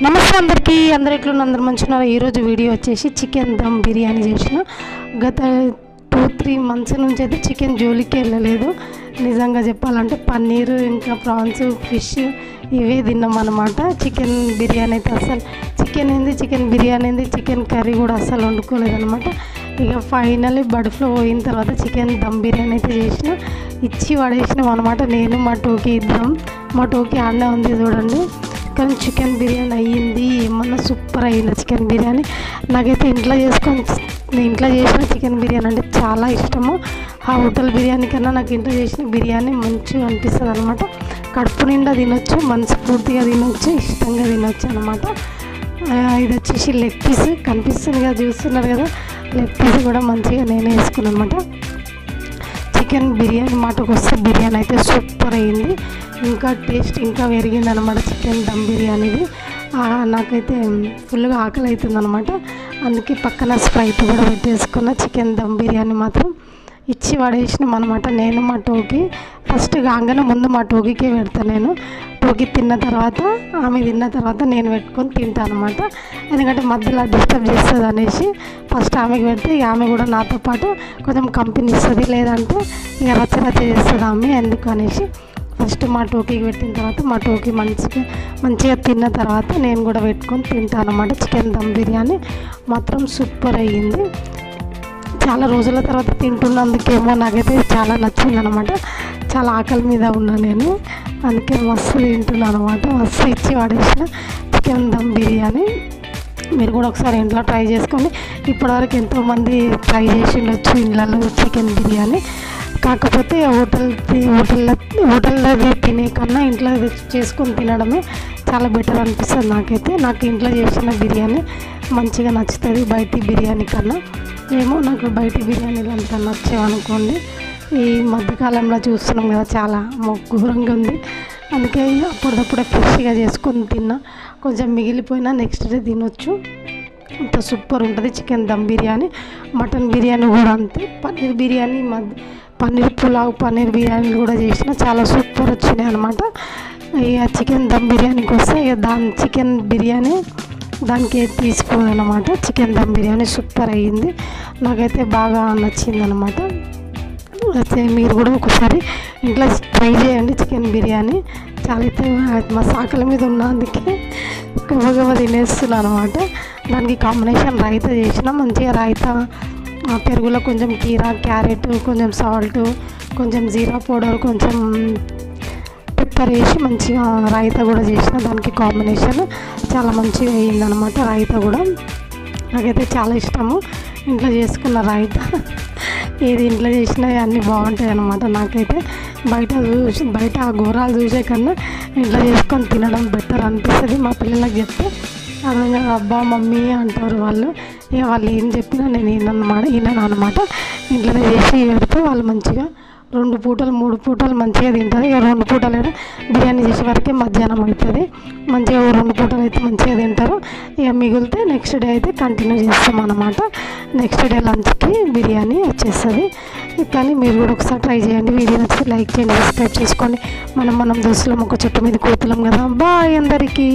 నమస్తే అందరికీ, అందరు ఎట్లున్న అందరు మంచిగా. ఈరోజు వీడియో వచ్చేసి చికెన్ దమ్ బిర్యానీ చేసిన. గత 2-3 మంత్స్ నుంచి అయితే చికెన్ జోలికి వెళ్ళలేదు. నిజంగా చెప్పాలంటే పన్నీరు ఇంకా ప్రాన్స్ ఫిష్ ఇవే తిన్నాం అన్నమాట. చికెన్ బిర్యానీ అయితే అసలు చికెన్ బిర్యానీ ఏంది, చికెన్ కర్రీ కూడా అస్సలు వండుకోలేదన్నమాట. ఇక ఫైనల్లీ బర్డ్ ఫ్లో పోయిన తర్వాత చికెన్ దమ్ బిర్యానీ అయితే చేసిన, ఇచ్చి పడేసినాం అనమాట. నేను మా టోకీ ఇద్దాం, మా టోకీ ఆడనే ఉంది చూడండి. కానీ చికెన్ బిర్యానీ అయ్యింది, ఏమన్నా సూపర్ అయ్యింది చికెన్ బిర్యానీ. నాకైతే ఇంట్లో చేసిన చికెన్ బిర్యానీ అంటే చాలా ఇష్టము. ఆ హోటల్ బిర్యానీ కన్నా నాకు ఇంట్లో చేసిన బిర్యానీ మంచిగా అనిపిస్తుంది అనమాట. కడుపు నిండా తినొచ్చు, మనస్ఫూర్తిగా తినొచ్చు, ఇష్టంగా తినొచ్చు అనమాట. ఇది వచ్చేసి లెగ్ పీస్ కనిపిస్తుంది కదా, చూస్తున్నారు కదా, లెగ్ పీస్ కూడా మంచిగా నేనే వేసుకున్నాను అనమాట. చికెన్ బిర్యానీ మాటకు వస్తే బిర్యానీ అయితే సూపర్ అయ్యింది, ఇంకా టేస్ట్ ఇంకా పెరిగింది అనమాట చికెన్ దమ్ బిర్యానీది. నాకైతే ఫుల్గా ఆకలి అవుతుంది అనమాట. అందుకే పక్కన స్ప్రైట్ కూడా పెట్టేసుకున్న. చికెన్ దమ్ బిర్యానీ మాత్రం ఇచ్చి పడేసినాం అనమాట. నేను మా టోకీ ఫస్ట్ కాగానే ముందు మా టోకీకే పెడతాను. నేను టోకీ తిన్న తర్వాత, ఆమె తిన్న తర్వాత నేను పెట్టుకొని తింటాను అనమాట. ఎందుకంటే మధ్యలో డిస్టర్బ్ చేస్తుంది అనేసి ఫస్ట్ ఆమెకి పెడితే ఇక ఆమె కూడా నాతో పాటు కొంచెం కంపెనీ ఇస్తుంది, లేదంటే ఇక రచ్చ చేస్తుంది ఆమె. ఎందుకు అనేసి ఫస్ట్ మా టోకీకి పెట్టిన తర్వాత మా టోకీ మంచిగా తిన్న తర్వాత నేను కూడా పెట్టుకొని తింటాను అన్నమాట. చికెన్ దమ్ బిర్యానీ మాత్రం సూపర్ అయ్యింది. చాలా రోజుల తర్వాత తింటున్నందుకేమో నాకైతే చాలా నచ్చింది అనమాట. చాలా ఆకలి మీద ఉన్నా నేను, అందుకే మస్తు తింటున్నాను అనమాట. మస్తు ఇచ్చి పడేసిన చికెన్ దమ్ బిర్యానీ. మీరు కూడా ఒకసారి ఇంట్లో ట్రై చేసుకోండి. ఇప్పటివరకు ఎంతోమంది ట్రై చేసి ఉండొచ్చు ఇంట్లో చికెన్ బిర్యానీ. కాకపోతే హోటల్లో తినే కన్నా ఇంట్లో చేసుకొని తినడమే చాలా బెటర్ అనిపిస్తుంది నాకైతే. నాకు ఇంట్లో చేసిన బిర్యానీ మంచిగా నచ్చుతుంది బయట బిర్యానీ కన్నా. ఏమో నాకు బయట బిర్యానీలు అంత నచ్చేవనుకోండి. ఈ మధ్యకాలంలో చూస్తున్నాం కదా, చాలా ఘోరంగా ఉంది. అందుకే అప్పుడప్పుడే ఫ్రెష్గా చేసుకొని తిన్నా, కొంచెం మిగిలిపోయినా నెక్స్ట్ డే తినొచ్చు. అంత సూపర్ ఉంటుంది చికెన్ దమ్ బిర్యానీ. మటన్ బిర్యానీ కూడా అంతే. పన్నీర్ బిర్యానీ, పన్నీర్ పులావ్, పన్నీర్ బిర్యానీలు కూడా చేసిన, చాలా సూపర్ వచ్చినాయి అనమాట. ఇక చికెన్ దమ్ బిర్యానీకి వస్తే ఇక చికెన్ బిర్యానీ దానికి తీసుకోదన్నమాట. చికెన్ దమ్ బిర్యానీ సూపర్ అయ్యింది, నాకైతే బాగా నచ్చింది అనమాట. అయితే మీరు కూడా ఒకసారి ఇంట్లో ట్రై చేయండి చికెన్ బిర్యానీ. చాలా అయితే మా ఆకలి మీద ఉన్న అందుకే గబగబా తినేస్తున్నాను అనమాట. దానికి కాంబినేషన్ రైతా చేసిన, మంచిగా రైతా పెరుగులో కొంచెం కీరా, క్యారెట్, కొంచెం సాల్ట్, కొంచెం జీరా పౌడర్, కొంచెం పెప్పర్ వేసి మంచిగా రైతా కూడా చేసిన. దానికి కాంబినేషన్ చాలా మంచిగా అయ్యిందనమాట. రైతా కూడా నాకైతే చాలా ఇష్టము ఇంట్లో చేసుకున్న రైతా. ఏది ఇంట్లో చేసినా అన్నీ బాగుంటాయి అన్నమాట. నాకైతే బయట ఆ ఘోరాలు చూసే కన్నా ఇంట్లో చేసుకొని తినడం బెటర్ అనిపిస్తుంది. మా పిల్లలకు చెప్తే అర్థంగా అబ్బా మమ్మీ అంటారు వాళ్ళు. ఇక వాళ్ళు ఏం చెప్పినా నేను వినను అనమాట. ఇంట్లో చేసి పెడితే వాళ్ళు మంచిగా 2 పూటలు 3 పూటలు మంచిగా తింటారు. ఇక 2 పూటలైనా బిర్యానీ చేసే వరకే మధ్యాహ్నం అవుతుంది. మంచిగా 2 పూటలు అయితే మంచిగా తింటారు. ఇక మిగిలితే నెక్స్ట్ డే అయితే కంటిన్యూ చేస్తాం అన్నమాట. నెక్స్ట్ డే లంచ్కి బిర్యానీ వచ్చేస్తుంది. కానీ మీరు కూడా ఒకసారి ట్రై చేయండి. వీడియో నచ్చితే లైక్ చేయండి, సబ్స్క్రైబ్ చేసుకోండి. మనం దోస్తులం ఒక చెట్టు మీద కూతులం కదా. బాయ్ అందరికీ.